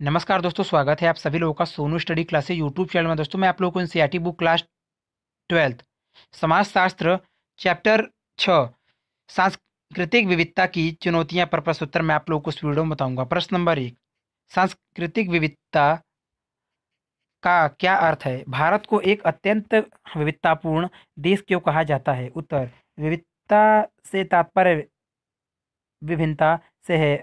नमस्कार दोस्तों, स्वागत है आप सभी लोगों का Sonu study classes YouTube channel में। दोस्तों मैं आप लोगों को एनसीईआरटी बुक क्लास 12th समाजशास्त्र चैप्टर 6 सांस्कृतिक विविधता की चुनौतियां पर प्रश्नोत्तर मैं आप लोगों को इस वीडियो में बताऊंगा। प्रश्न नंबर 1, सांस्कृतिक विविधता का क्या अर्थ है? भारत को एक अत्यंत विविधतापूर्ण देश क्यों कहा जाता है? उत्तर, विविधता से तात्पर्य विभिन्नता से है,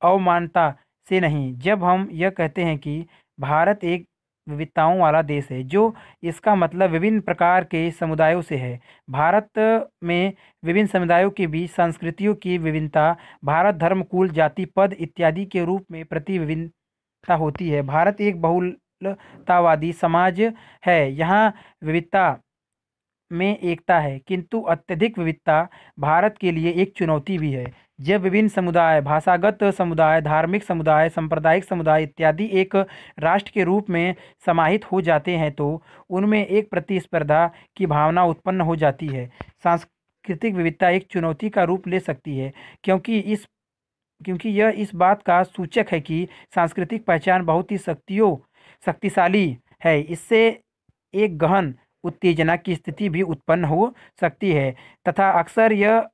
अवमानता से नहीं। जब हम यह कहते हैं कि भारत एक विविधताओं वाला देश है, जो इसका मतलब विभिन्न प्रकार के समुदायों से है। भारत में विभिन्न समुदायों के बीच संस्कृतियों की विभिन्नता भारत धर्म, कुल, जाति, पद इत्यादि के रूप में प्रति विभिन्नता होती है। भारत एक बहुलतावादी समाज है। यहाँ विविधता में एकता है, किंतु अत्यधिक विविधता भारत के लिए एक चुनौती भी है। जब विभिन्न समुदाय, भाषागत समुदाय, धार्मिक समुदाय, सांप्रदायिक समुदाय इत्यादि एक राष्ट्र के रूप में समाहित हो जाते हैं, तो उनमें एक प्रतिस्पर्धा की भावना उत्पन्न हो जाती है। सांस्कृतिक विविधता एक चुनौती का रूप ले सकती है, क्योंकि यह इस बात का सूचक है कि सांस्कृतिक पहचान बहुत ही शक्तिशाली है। इससे एक गहन उत्तेजना की स्थिति भी उत्पन्न हो सकती है तथा अक्सर यह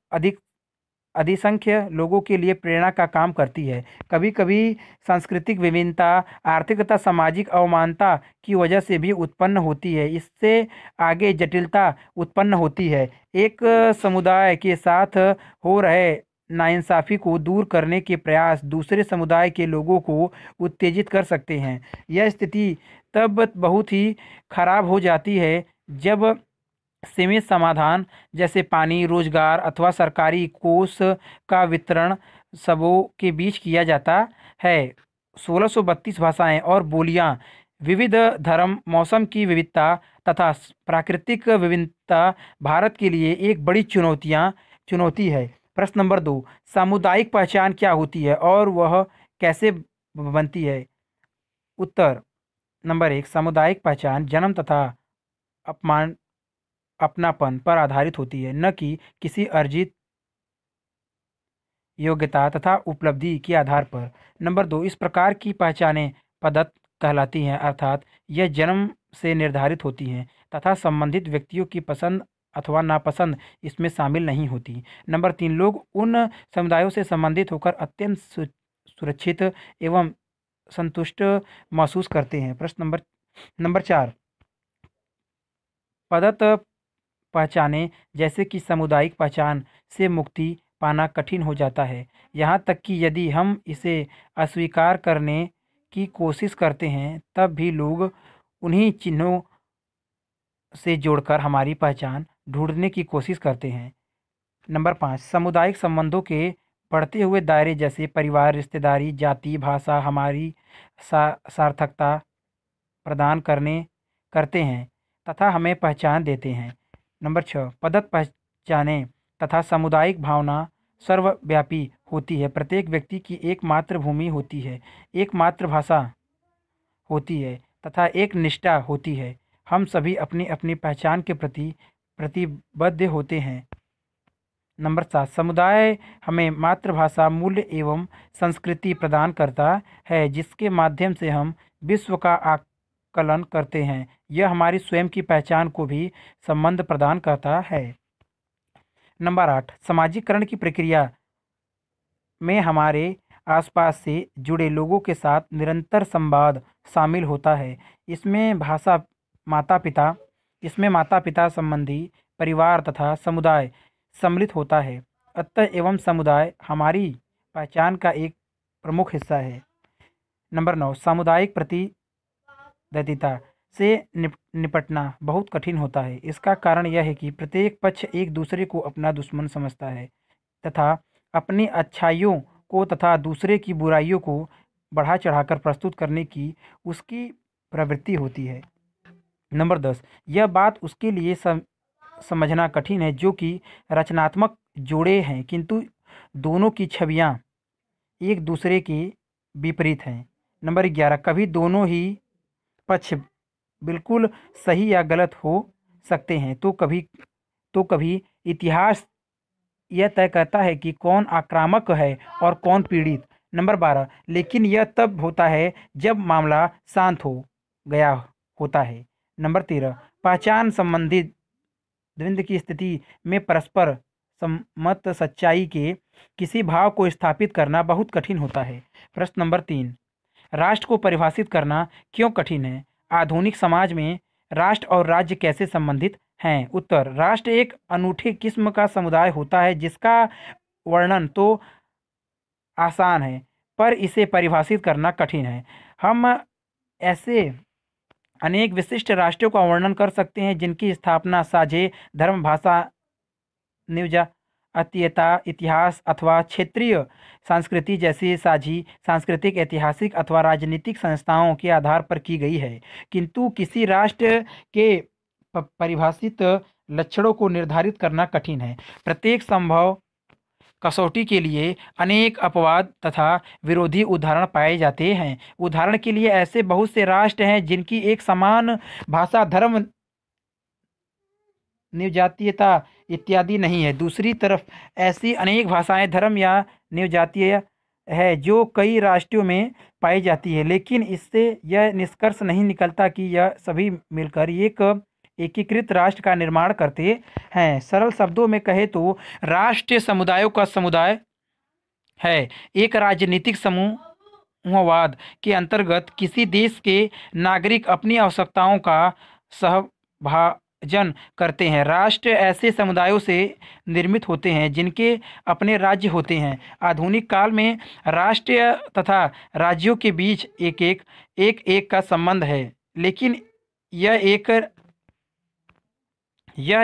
अधिसंख्य लोगों के लिए प्रेरणा का काम करती है। कभी कभी सांस्कृतिक विभिन्नता आर्थिक तथा सामाजिक अवमानता की वजह से भी उत्पन्न होती है। इससे आगे जटिलता उत्पन्न होती है। एक समुदाय के साथ हो रहे नाइंसाफ़ी को दूर करने के प्रयास दूसरे समुदाय के लोगों को उत्तेजित कर सकते हैं। यह स्थिति तब बहुत ही खराब हो जाती है जब सीमित समाधान जैसे पानी, रोजगार अथवा सरकारी कोष का वितरण सबों के बीच किया जाता है। 1632 भाषाएं और बोलियां, विविध धर्म, मौसम की विविधता तथा प्राकृतिक विभिन्नता भारत के लिए एक बड़ी चुनौती है। प्रश्न नंबर 2, सामुदायिक पहचान क्या होती है और वह कैसे बनती है? उत्तर नंबर 1, सामुदायिक पहचान जन्म तथा अपमान अपनापन पर आधारित होती है, न कि किसी अर्जित योग्यता तथा उपलब्धि के आधार पर। नंबर 2, इस प्रकार की पहचानें पदत्त कहलाती हैं, अर्थात यह जन्म से निर्धारित होती हैं तथा संबंधित व्यक्तियों की पसंद अथवा नापसंद इसमें शामिल नहीं होती। नंबर 3, लोग उन समुदायों से संबंधित होकर अत्यंत सुरक्षित एवं संतुष्ट महसूस करते हैं। प्रश्न नंबर 4, पदत्त पहचाने जैसे कि सामुदायिक पहचान से मुक्ति पाना कठिन हो जाता है। यहाँ तक कि यदि हम इसे अस्वीकार करने की कोशिश करते हैं, तब भी लोग उन्हीं चिन्हों से जोड़कर हमारी पहचान ढूंढने की कोशिश करते हैं। नंबर 5, सामुदायिक संबंधों के बढ़ते हुए दायरे जैसे परिवार, रिश्तेदारी, जाति, भाषा हमारी सार्थकता प्रदान करते हैं तथा हमें पहचान देते हैं। नंबर 6, पदत्त पहचाने तथा सामुदायिक भावना सर्वव्यापी होती है। प्रत्येक व्यक्ति की एक मातृभूमि होती है, एक मातृभाषा होती है तथा एक निष्ठा होती है। हम सभी अपनी अपनी पहचान के प्रति प्रतिबद्ध होते हैं। नंबर 7, समुदाय हमें मातृभाषा, मूल्य एवं संस्कृति प्रदान करता है, जिसके माध्यम से हम विश्व का आकलन करते हैं। यह हमारी स्वयं की पहचान को भी संबंध प्रदान करता है। नंबर 8, समाजीकरण की प्रक्रिया में हमारे आसपास से जुड़े लोगों के साथ निरंतर संवाद शामिल होता है। इसमें माता पिता संबंधी, परिवार तथा समुदाय सम्मिलित होता है। अतः एवं समुदाय हमारी पहचान का एक प्रमुख हिस्सा है। नंबर 9, सामुदायिक प्रतिद्वंद्विता से निपटना बहुत कठिन होता है। इसका कारण यह है कि प्रत्येक पक्ष एक दूसरे को अपना दुश्मन समझता है तथा अपनी अच्छाइयों को तथा दूसरे की बुराइयों को बढ़ा चढ़ाकर प्रस्तुत करने की उसकी प्रवृत्ति होती है। नंबर 10, यह बात उसके लिए समझना कठिन है जो कि रचनात्मक जोड़े हैं, किंतु दोनों की छवियां एक दूसरे के विपरीत हैं। नंबर 11, कभी दोनों ही पक्ष बिल्कुल सही या गलत हो सकते हैं, तो कभी इतिहास यह तय करता है कि कौन आक्रामक है और कौन पीड़ित। नंबर 12, लेकिन यह तब होता है जब मामला शांत हो गया होता है। नंबर 13, पहचान संबंधी द्वंद्व की स्थिति में परस्पर सम्मत सच्चाई के किसी भाव को स्थापित करना बहुत कठिन होता है। प्रश्न नंबर 3, राष्ट्र को परिभाषित करना क्यों कठिन है? आधुनिक समाज में राष्ट्र और राज्य कैसे संबंधित हैं? उत्तर, राष्ट्र एक अनूठे किस्म का समुदाय होता है जिसका वर्णन तो आसान है पर इसे परिभाषित करना कठिन है। हम ऐसे अनेक विशिष्ट राष्ट्रों का वर्णन कर सकते हैं जिनकी स्थापना साझे धर्म, भाषा, निवजातीयता, इतिहास अथवा क्षेत्रीय संस्कृति जैसी साझी सांस्कृतिक, ऐतिहासिक अथवा राजनीतिक संस्थाओं के आधार पर की गई है, किंतु किसी राष्ट्र के परिभाषित लक्षणों को निर्धारित करना कठिन है। प्रत्येक संभव कसौटी के लिए अनेक अपवाद तथा विरोधी उदाहरण पाए जाते हैं। उदाहरण के लिए ऐसे बहुत से राष्ट्र हैं जिनकी एक समान भाषा, धर्म, निवजातीयता इत्यादि नहीं है। दूसरी तरफ ऐसी अनेक भाषाएं, धर्म या निवजातीय है जो कई राष्ट्रों में पाई जाती है, लेकिन इससे यह निष्कर्ष नहीं निकलता कि यह सभी मिलकर एक एकीकृत राष्ट्र का निर्माण करते हैं। सरल शब्दों में कहे तो राष्ट्र समुदायों का समुदाय है। एक राजनीतिक समूहवाद के अंतर्गत किसी देश के नागरिक अपनी आवश्यकताओं का सहभाजन करते हैं। राष्ट्र ऐसे समुदायों से निर्मित होते हैं जिनके अपने राज्य होते हैं। आधुनिक काल में राष्ट्र तथा राज्यों के बीच एक का संबंध है, लेकिन यह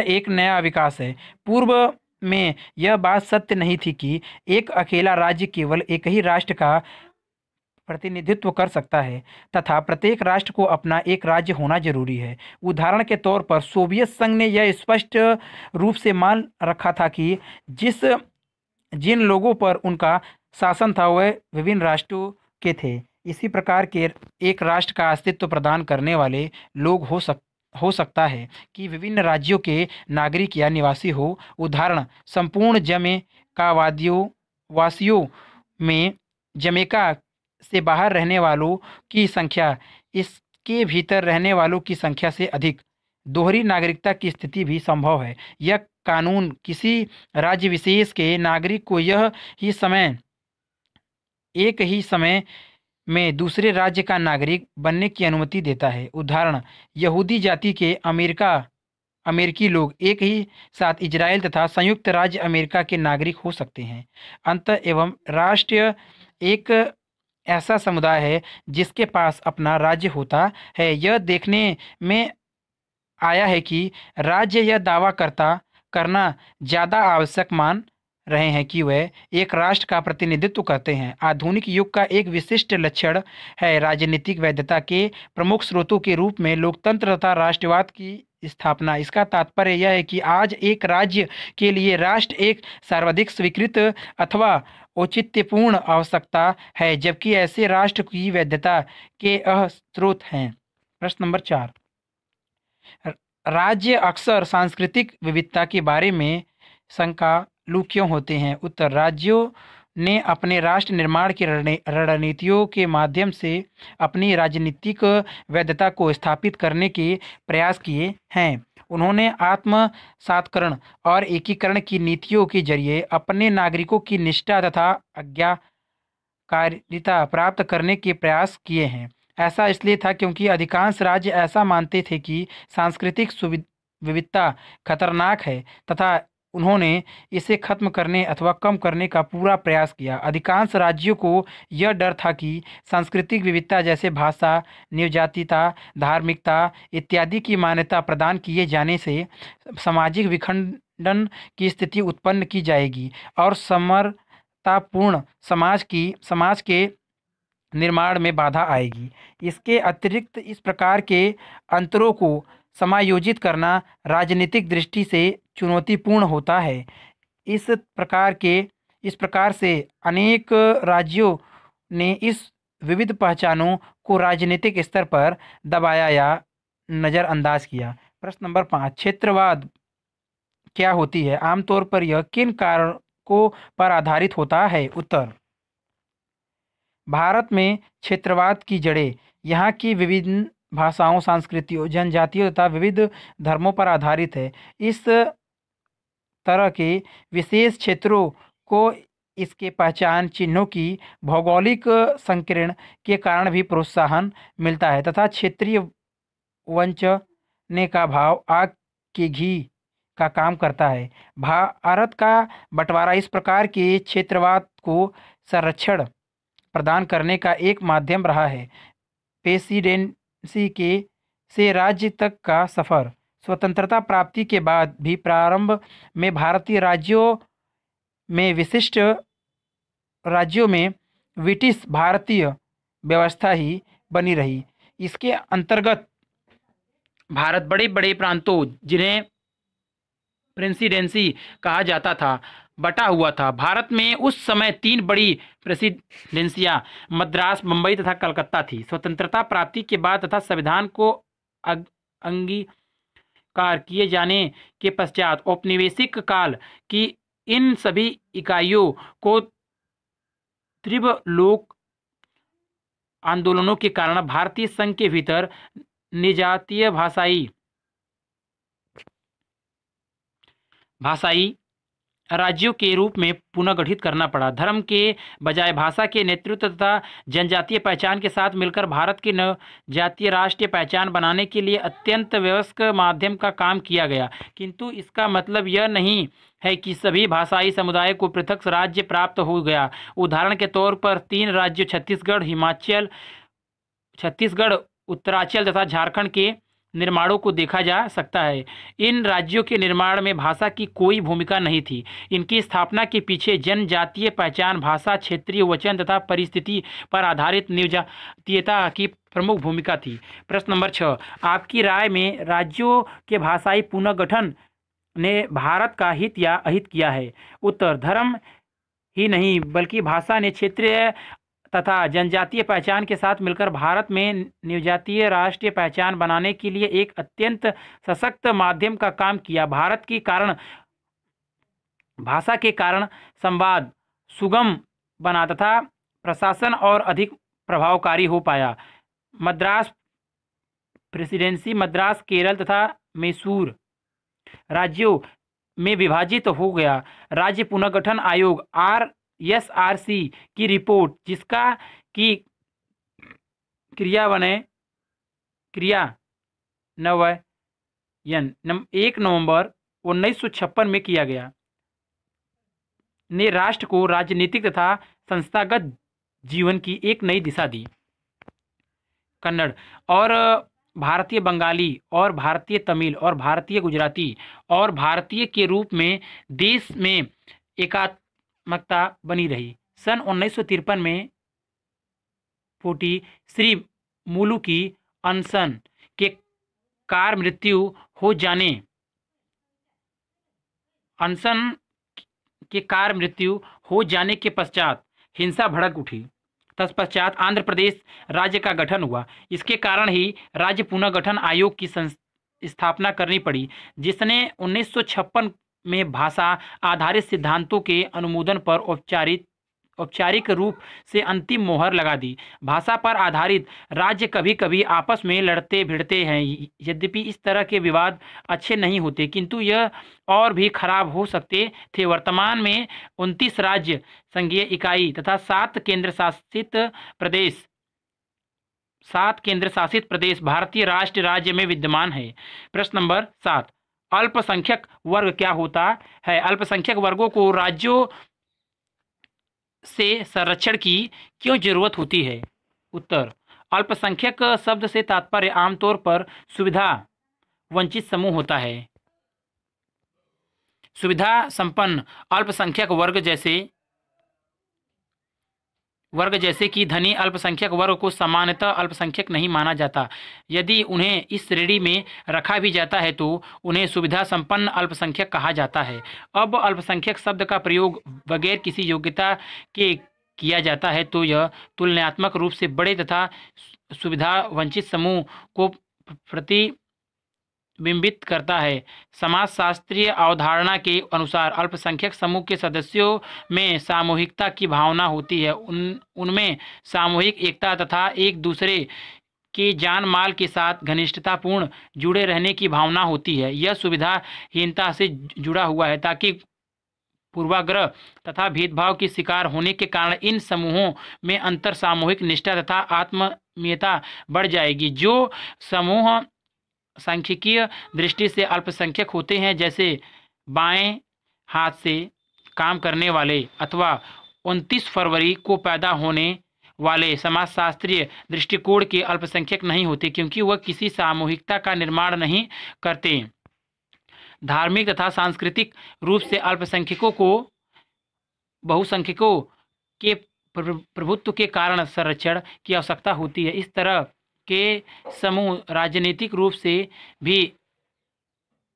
एक नया विकास है। पूर्व में यह बात सत्य नहीं थी कि एक अकेला राज्य केवल एक ही राष्ट्र का प्रतिनिधित्व कर सकता है तथा प्रत्येक राष्ट्र को अपना एक राज्य होना जरूरी है। उदाहरण के तौर पर सोवियत संघ ने यह स्पष्ट रूप से मान रखा था कि जिन लोगों पर उनका शासन था वह विभिन्न राष्ट्रों के थे। इसी प्रकार के एक राष्ट्र का अस्तित्व प्रदान करने वाले लोग हो सकता है कि विभिन्न राज्यों के नागरिक या निवासी हो। उदाहरण, संपूर्ण वासियों में जमैका से बाहर रहने वालों की संख्या इसके भीतर रहने वालों की संख्या से अधिक। दोहरी नागरिकता की स्थिति भी संभव है। यह कानून किसी राज्य विशेष के नागरिक को एक ही समय में दूसरे राज्य का नागरिक बनने की अनुमति देता है। उदाहरण, यहूदी जाति के अमेरिकी लोग एक ही साथ इजराइल तथा संयुक्त राज्य अमेरिका के नागरिक हो सकते हैं। अंत एवं राष्ट्र एक ऐसा समुदाय है जिसके पास अपना राज्य होता है। यह देखने में आया है कि राज्य यह दावा करना ज़्यादा आवश्यक मान रहे हैं कि वे एक राष्ट्र का प्रतिनिधित्व करते हैं। आधुनिक युग का एक विशिष्ट लक्षण है राजनीतिक वैधता के प्रमुख स्रोतों के रूप में लोकतंत्र तथा राष्ट्रवाद की स्थापना। इसका तात्पर्य यह है कि आज एक राज्य के लिए राष्ट्र एक सर्वाधिक स्वीकृत अथवा औचित्यपूर्ण आवश्यकता है, जबकि ऐसे राष्ट्र की वैधता के स्रोत हैं। प्रश्न नंबर 4, राज्य अक्सर सांस्कृतिक विविधता के बारे में शंकालु क्यों होते हैं? उत्तर, राज्यों ने अपने राष्ट्र निर्माण की रणनीतियों के माध्यम से अपनी राजनीतिक वैधता को स्थापित करने के प्रयास किए हैं। उन्होंने आत्मसातकरण और एकीकरण की नीतियों के जरिए अपने नागरिकों की निष्ठा तथा आज्ञाकारिता प्राप्त करने के प्रयास किए हैं। ऐसा इसलिए था क्योंकि अधिकांश राज्य ऐसा मानते थे कि सांस्कृतिक विविधता खतरनाक है तथा उन्होंने इसे खत्म करने अथवा कम करने का पूरा प्रयास किया। अधिकांश राज्यों को यह डर था कि सांस्कृतिक विविधता जैसे भाषा, निवजातीयता, धार्मिकता इत्यादि की मान्यता प्रदान किए जाने से सामाजिक विखंडन की स्थिति उत्पन्न की जाएगी और समतापूर्ण समाज के निर्माण में बाधा आएगी। इसके अतिरिक्त इस प्रकार के अंतरों को समायोजित करना राजनीतिक दृष्टि से चुनौतीपूर्ण होता है। इस प्रकार से अनेक राज्यों ने इस विविध पहचानों को राजनीतिक स्तर पर दबाया या नज़रअंदाज किया। प्रश्न नंबर 5, क्षेत्रवाद क्या होती है? आमतौर पर यह किन कारकों पर आधारित होता है? उत्तर, भारत में क्षेत्रवाद की जड़ें यहाँ की विभिन्न भाषाओं, संस्कृतियों, जनजातियों तथा विविध धर्मों पर आधारित है। इस तरह के विशेष क्षेत्रों को इसके पहचान चिन्हों की भौगोलिक संकीर्ण के कारण भी प्रोत्साहन मिलता है तथा क्षेत्रीय वंचने का भाव आग के घी का काम करता है। भारत का बंटवारा इस प्रकार के क्षेत्रवाद को संरक्षण प्रदान करने का एक माध्यम रहा है। प्रेसिडेंसी के से राज्य तक का सफर स्वतंत्रता प्राप्ति के बाद भी प्रारंभ में भारतीय राज्यों में ब्रिटिश भारतीय व्यवस्था ही बनी रही। इसके अंतर्गत भारत बड़े बड़े प्रांतों, जिन्हें प्रेसिडेंसी कहा जाता था, बटा हुआ था। भारत में उस समय 3 बड़ी प्रेसिडेंसियां मद्रास, मुंबई तथा कलकत्ता थी। स्वतंत्रता प्राप्ति के बाद तथा संविधान को अंगीकार किए जाने के पश्चात औपनिवेशिक काल की इन सभी इकाइयों को तीव्र लोक आंदोलनों के कारण भारतीय संघ के भीतर निजातीय भाषाई राज्यों के रूप में पुनः गठित करना पड़ा। धर्म के बजाय भाषा के नेतृत्व तथा जनजातीय पहचान के साथ मिलकर भारत की जातीय राष्ट्रीय पहचान बनाने के लिए अत्यंत वयस्क माध्यम का काम किया गया। किंतु इसका मतलब यह नहीं है कि सभी भाषाई समुदाय को पृथक राज्य प्राप्त हो गया। उदाहरण के तौर पर 3 राज्यों छत्तीसगढ़, उत्तरांचल तथा झारखंड के निर्माणों को देखा जा सकता है। इन राज्यों के निर्माण में भाषा की कोई भूमिका नहीं थी। इनकी स्थापना के पीछे जनजातीय पहचान, भाषा, क्षेत्रीय वचन तथा परिस्थिति पर आधारित निजातीयता की प्रमुख भूमिका थी। प्रश्न नंबर 6, आपकी राय में राज्यों के भाषाई पुनर्गठन ने भारत का हित या अहित किया है? उत्तर, धर्म ही नहीं बल्कि भाषा ने क्षेत्रीय तथा जनजातीय पहचान के साथ मिलकर भारत में निजातीय राष्ट्रीय पहचान बनाने के लिए एक अत्यंत सशक्त माध्यम का काम किया। भाषा के कारण संवाद सुगम बना तथा प्रशासन और अधिक प्रभावकारी हो पाया। मद्रास प्रेसिडेंसी मद्रास, केरल तथा मैसूर राज्यों में विभाजित हो गया। राज्य पुनर्गठन आयोग RSRC की रिपोर्ट, जिसका की क्रियान्वयन 1 नवंबर 1956 में किया गया, ने राष्ट्र को राजनीतिक तथा संस्थागत जीवन की एक नई दिशा दी। कन्नड़ और भारतीय बंगाली और भारतीय तमिल और भारतीय गुजराती और भारतीय के रूप में देश में एकात्मकता बनी रही। सन 1953 में पोटी श्री मुलु की अनशन के कारण मृत्यु हो जाने के पश्चात हिंसा भड़क उठी। तत्पश्चात आंध्र प्रदेश राज्य का गठन हुआ। इसके कारण ही राज्य पुनर्गठन आयोग की स्थापना करनी पड़ी, जिसने 1956 में भाषा आधारित सिद्धांतों के अनुमोदन पर औपचारिक रूप से अंतिम मोहर लगा दी। भाषा पर आधारित राज्य कभी कभी आपस में लड़ते भिड़ते हैं। यद्यपि इस तरह के विवाद अच्छे नहीं होते, किंतु यह और भी खराब हो सकते थे। वर्तमान में 29 राज्य संघीय इकाई तथा 7 केंद्र शासित प्रदेश भारतीय राष्ट्र राज्य में विद्यमान है। प्रश्न नंबर 7, अल्पसंख्यक वर्ग क्या होता है? अल्पसंख्यक वर्गों को राज्यों से संरक्षण की क्यों जरूरत होती है? उत्तर, अल्पसंख्यक शब्द से तात्पर्य आमतौर पर सुविधा वंचित समूह होता है। सुविधा संपन्न अल्पसंख्यक वर्ग जैसे कि धनी अल्पसंख्यक वर्ग को सामान्यतः अल्पसंख्यक नहीं माना जाता। यदि उन्हें इस श्रेणी में रखा भी जाता है तो उन्हें सुविधा संपन्न अल्पसंख्यक कहा जाता है। अब अल्पसंख्यक शब्द का प्रयोग बगैर किसी योग्यता के किया जाता है तो यह तुलनात्मक रूप से बड़े तथा सुविधा वंचित समूह को बिंबित करता है। समाजशास्त्रीय अवधारणा के अनुसार अल्पसंख्यक समूह के सदस्यों में सामूहिकता की भावना होती है। उनमें सामूहिक एकता तथा एक दूसरे के जान माल के साथ घनिष्ठतापूर्ण जुड़े रहने की भावना होती है। यह सुविधाहीनता से जुड़ा हुआ है, ताकि पूर्वाग्रह तथा भेदभाव के शिकार होने के कारण इन समूहों में अंतर सामूहिक निष्ठा तथा आत्मीयता बढ़ जाएगी। जो समूह सांख्यिकीय दृष्टि से अल्पसंख्यक होते हैं, जैसे बाएं हाथ से काम करने वाले अथवा 29 फरवरी को पैदा होने वाले, समाजशास्त्रीय दृष्टिकोण के अल्पसंख्यक नहीं होते, क्योंकि वह किसी सामूहिकता का निर्माण नहीं करते। धार्मिक तथा सांस्कृतिक रूप से अल्पसंख्यकों को बहुसंख्यकों के प्रभुत्व के कारण संरक्षण की आवश्यकता होती है। इस तरह के समूह राजनीतिक रूप से भी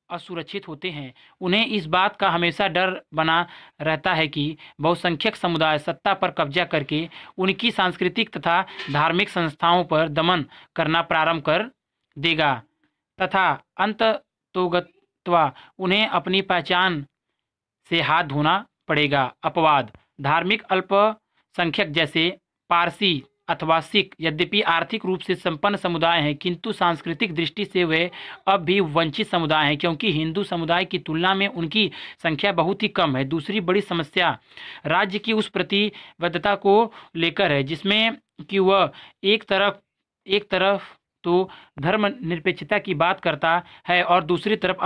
असुरक्षित होते हैं। उन्हें इस बात का हमेशा डर बना रहता है कि बहुसंख्यक समुदाय सत्ता पर कब्जा करके उनकी सांस्कृतिक तथा धार्मिक संस्थाओं पर दमन करना प्रारंभ कर देगा तथा अंततोगत्वा उन्हें अपनी पहचान से हाथ धोना पड़ेगा। अपवाद: धार्मिक अल्पसंख्यक जैसे पारसी अथवा सिख यद्यपि आर्थिक रूप से संपन्न समुदाय हैं, किंतु सांस्कृतिक दृष्टि से वे अब भी वंचित समुदाय हैं, क्योंकि हिंदू समुदाय की तुलना में उनकी संख्या बहुत ही कम है। दूसरी बड़ी समस्या राज्य की उस प्रतिबद्धता को लेकर है, जिसमें कि वह एक तरफ तो धर्मनिरपेक्षता की बात करता है और दूसरी तरफ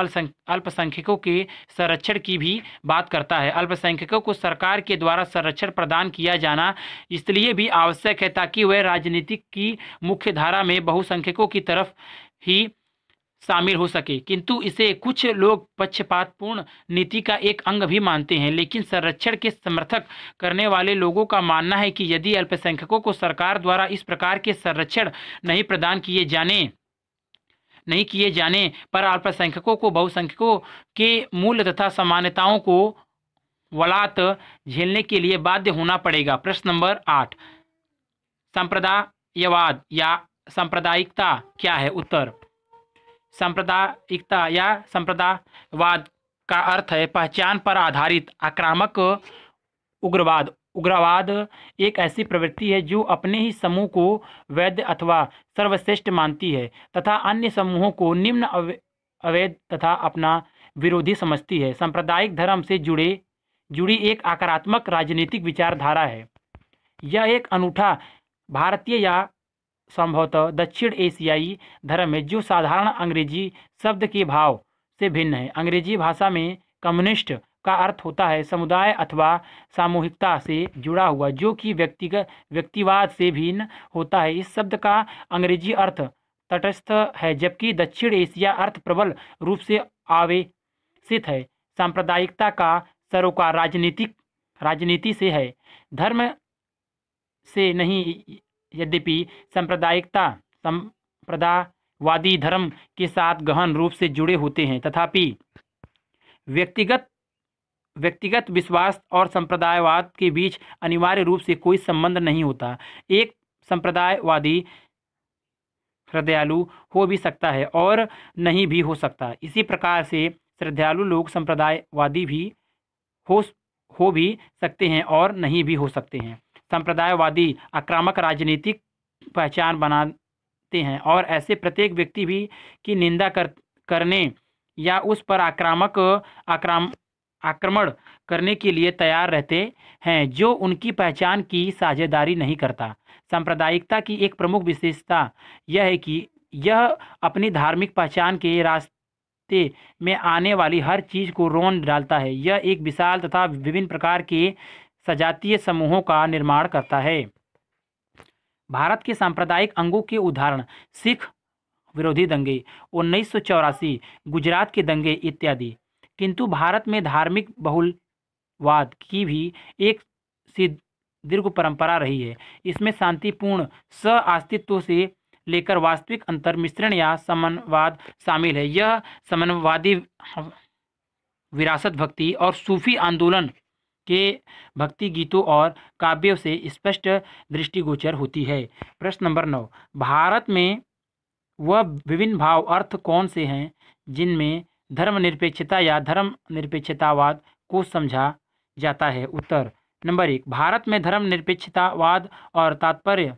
अल्पसंख्यकों के संरक्षण की भी बात करता है। अल्पसंख्यकों को सरकार के द्वारा संरक्षण प्रदान किया जाना इसलिए भी आवश्यक है ताकि वह राजनीति की मुख्य धारा में बहुसंख्यकों की तरफ ही शामिल हो सके, किंतु इसे कुछ लोग पक्षपातपूर्ण नीति का एक अंग भी मानते हैं। लेकिन संरक्षण के समर्थक करने वाले लोगों का मानना है कि यदि अल्पसंख्यकों को सरकार द्वारा इस प्रकार के संरक्षण नहीं प्रदान किए जाने पर अल्पसंख्यकों को बहुसंख्यकों के मूल्य तथा समानताओं को वलात झेलने के लिए बाध्य होना पड़ेगा। प्रश्न नंबर 8, संप्रदायवाद या सांप्रदायिकता क्या है? उत्तर: सांप्रदायिकता या संप्रदायवाद का अर्थ है पहचान पर आधारित आक्रामक उग्रवाद। उग्रवाद एक ऐसी प्रवृत्ति है जो अपने ही समूह को वैध अथवा सर्वश्रेष्ठ मानती है तथा अन्य समूहों को निम्न अवैध तथा अपना विरोधी समझती है। सांप्रदायिक धर्म से जुड़ी एक आक्रामक राजनीतिक विचारधारा है। यह एक अनूठा भारतीय या संभवतः दक्षिण एशियाई धर्म है जो साधारण अंग्रेजी शब्द के भाव से भिन्न है। अंग्रेजी भाषा में कम्युनिस्ट का अर्थ होता है समुदाय अथवा सामूहिकता से जुड़ा हुआ, जो कि व्यक्तिवाद से भिन्न होता है। इस शब्द का अंग्रेजी अर्थ तटस्थ है, जबकि दक्षिण एशिया अर्थ प्रबल रूप से आवेशित है। सांप्रदायिकता का सरोकार राजनीति से है, धर्म से नहीं। यद्यपि सांप्रदायिकता संप्रदायवादी धर्म के साथ गहन रूप से जुड़े होते हैं, तथापि व्यक्तिगत विश्वास और संप्रदायवाद के बीच अनिवार्य रूप से कोई संबंध नहीं होता। एक संप्रदायवादी श्रद्धालु हो भी सकता है और नहीं भी हो सकता। इसी प्रकार से श्रद्धालु लोग संप्रदायवादी भी हो भी सकते हैं और नहीं भी हो सकते हैं। संप्रदायवादी आक्रामक राजनीतिक पहचान बनाते हैं और ऐसे प्रत्येक व्यक्ति भी की निंदा करने या उस पर आक्रमण करने के लिए तैयार रहते हैं जो उनकी पहचान की साझेदारी नहीं करता। सांप्रदायिकता की एक प्रमुख विशेषता यह है कि यह अपनी धार्मिक पहचान के रास्ते में आने वाली हर चीज़ को रोन डालता है। यह एक विशाल तथा विभिन्न प्रकार के सजातीय समूहों का निर्माण करता है। भारत के सांप्रदायिक अंगों के उदाहरण सिख विरोधी दंगे, 1984, गुजरात के दंगे इत्यादि। किंतु भारत में धार्मिक बहुलवाद की भी एक दीर्घ परंपरा रही है। इसमें शांतिपूर्ण सह-अस्तित्व से लेकर वास्तविक अंतर मिश्रण या समन्वयवाद शामिल है। यह समन्वयवादी विरासत भक्ति और सूफी आंदोलन के भक्ति गीतों और काव्यों से स्पष्ट दृष्टिगोचर होती है। प्रश्न नंबर 9, भारत में वह विभिन्न भाव अर्थ कौन से हैं जिनमें धर्मनिरपेक्षता या धर्मनिरपेक्षतावाद को समझा जाता है? उत्तर नंबर 1, भारत में धर्मनिरपेक्षतावाद और तात्पर्य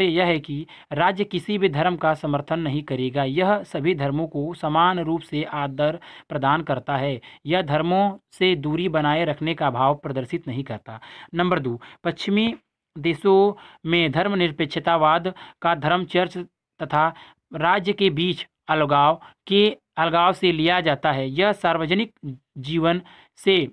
यह है कि राज्य किसी भी धर्म का समर्थन नहीं करेगा। यह सभी धर्मों को समान रूप से आदर प्रदान करता है। यह धर्मों से दूरी बनाए रखने का भाव प्रदर्शित नहीं करता। नंबर 2, पश्चिमी देशों में धर्मनिरपेक्षतावाद का धर्म चर्च तथा राज्य के बीच अलगाव से लिया जाता है। यह सार्वजनिक जीवन से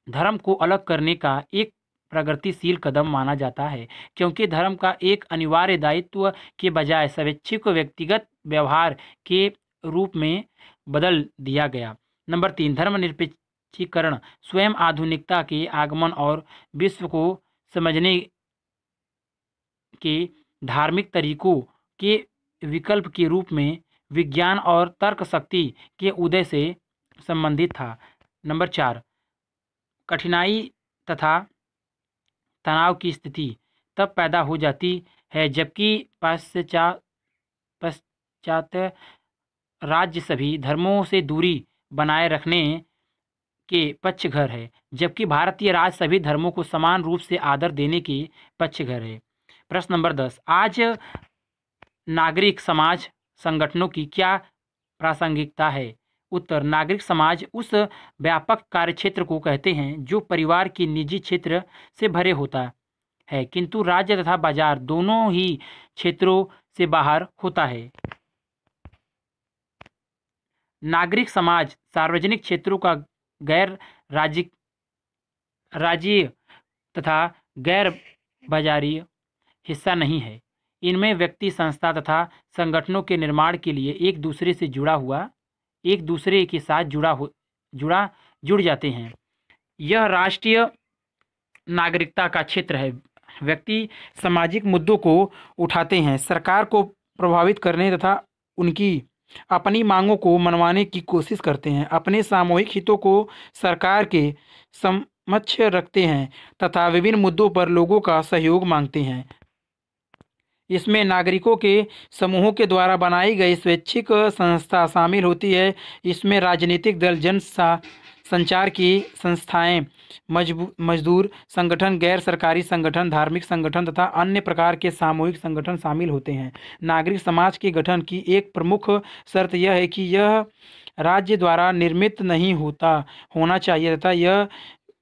धर्म को अलग करने का एक प्रगतिशील कदम माना जाता है, क्योंकि धर्म का एक अनिवार्य दायित्व के बजाय स्वैच्छिक व्यक्तिगत व्यवहार के रूप में बदल दिया गया। नंबर 3, धर्मनिरपेक्षीकरण स्वयं आधुनिकता के आगमन और विश्व को समझने के धार्मिक तरीकों के विकल्प के रूप में विज्ञान और तर्क शक्ति के उदय से संबंधित था। नंबर 4, कठिनाई तथा तनाव की स्थिति तब पैदा हो जाती है जबकि पाश्चात्य राज्य सभी धर्मों से दूरी बनाए रखने के पक्षधर है, जबकि भारतीय राज्य सभी धर्मों को समान रूप से आदर देने के पक्षधर है। प्रश्न नंबर 10, आज नागरिक समाज संगठनों की क्या प्रासंगिकता है? उत्तर, नागरिक समाज उस व्यापक कार्यक्षेत्र को कहते हैं जो परिवार के निजी क्षेत्र से भरे होता है, किंतु राज्य तथा बाजार दोनों ही क्षेत्रों से बाहर होता है। नागरिक समाज सार्वजनिक क्षेत्रों का गैर राज्य तथा गैर बाजारी हिस्सा नहीं है। इनमें व्यक्ति, संस्था तथा संगठनों के निर्माण के लिए एक दूसरे के साथ जुड़ जाते हैं। यह राष्ट्रीय नागरिकता का क्षेत्र है। व्यक्ति सामाजिक मुद्दों को उठाते हैं, सरकार को प्रभावित करने तथा उनकी अपनी मांगों को मनवाने की कोशिश करते हैं, अपने सामूहिक हितों को सरकार के समक्ष रखते हैं तथा विभिन्न मुद्दों पर लोगों का सहयोग मांगते हैं। इसमें नागरिकों के समूहों के द्वारा बनाई गई स्वैच्छिक संस्था शामिल होती है। इसमें राजनीतिक दल, जन संचार की संस्थाएं, मजदूर संगठन, गैर सरकारी संगठन, धार्मिक संगठन तथा अन्य प्रकार के सामूहिक संगठन शामिल होते हैं। नागरिक समाज के गठन की एक प्रमुख शर्त यह है कि यह राज्य द्वारा निर्मित नहीं होना चाहिए तथा यह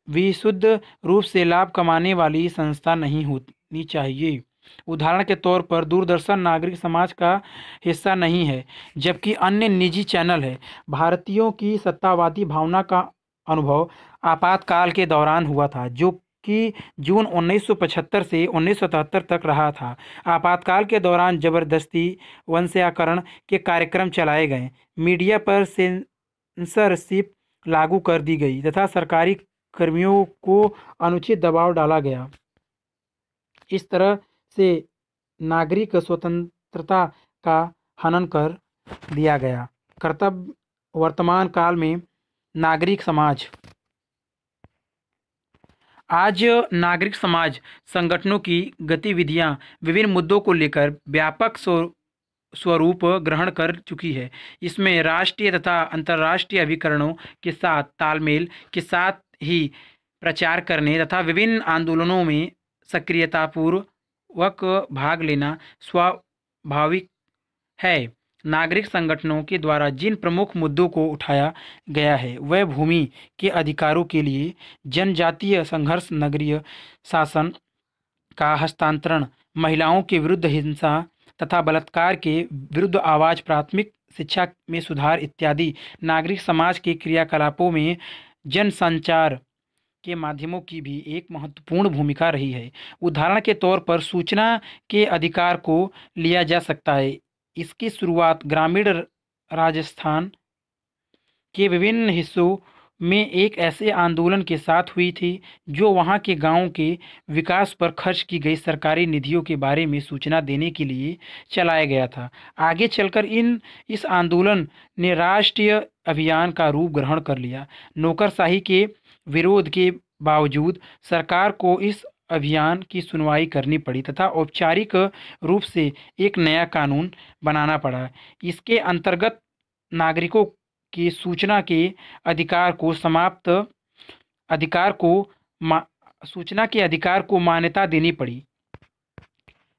विशुद्ध रूप से लाभ कमाने वाली संस्था नहीं होनी चाहिए। उदाहरण के तौर पर दूरदर्शन नागरिक समाज का हिस्सा नहीं है, जबकि अन्य निजी चैनल है। भारतीयों की सत्तावादी भावना का अनुभव आपातकाल के दौरान हुआ था, जो कि जून 1975 से 1977 तक रहा था। आपातकाल के दौरान जबरदस्ती वंशीकरण के कार्यक्रम चलाए गए, मीडिया पर सेंसरशिप लागू कर दी गई तथा सरकारी कर्मियों को अनुचित दबाव डाला गया। इस तरह से नागरिक स्वतंत्रता का हनन कर दिया गया। कर्तव्य वर्तमान काल में नागरिक समाज। आज नागरिक समाज संगठनों की गतिविधियां विभिन्न मुद्दों को लेकर व्यापक स्वरूप ग्रहण कर चुकी है। इसमें राष्ट्रीय तथा अंतर्राष्ट्रीय अभिकरणों के साथ तालमेल के साथ ही प्रचार करने तथा विभिन्न आंदोलनों में सक्रियतापूर्वक भाग लेना स्वाभाविक है। नागरिक संगठनों के द्वारा जिन प्रमुख मुद्दों को उठाया गया है वह भूमि के अधिकारों के लिए जनजातीय संघर्ष, नगरीय शासन का हस्तांतरण, महिलाओं के विरुद्ध हिंसा तथा बलात्कार के विरुद्ध आवाज़, प्राथमिक शिक्षा में सुधार इत्यादि। नागरिक समाज के क्रियाकलापों में जनसंचार के माध्यमों की भी एक महत्वपूर्ण भूमिका रही है। उदाहरण के तौर पर सूचना के अधिकार को लिया जा सकता है। इसकी शुरुआत ग्रामीण राजस्थान के विभिन्न हिस्सों में एक ऐसे आंदोलन के साथ हुई थी जो वहां के गांवों के विकास पर खर्च की गई सरकारी निधियों के बारे में सूचना देने के लिए चलाया गया था। आगे चलकर इस आंदोलन ने राष्ट्रीय अभियान का रूप ग्रहण कर लिया। नौकरशाही के विरोध के बावजूद सरकार को इस अभियान की सुनवाई करनी पड़ी तथा औपचारिक रूप से एक नया कानून बनाना पड़ा। इसके अंतर्गत नागरिकों की सूचना के अधिकार को समाप्त अधिकार को मा सूचना के अधिकार को मान्यता देनी पड़ी।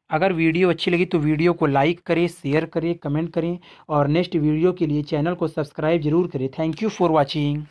अगर वीडियो अच्छी लगी तो वीडियो को लाइक करें, शेयर करें, कमेंट करें और नेक्स्ट वीडियो के लिए चैनल को सब्सक्राइब जरूर करें। Thank you for watching.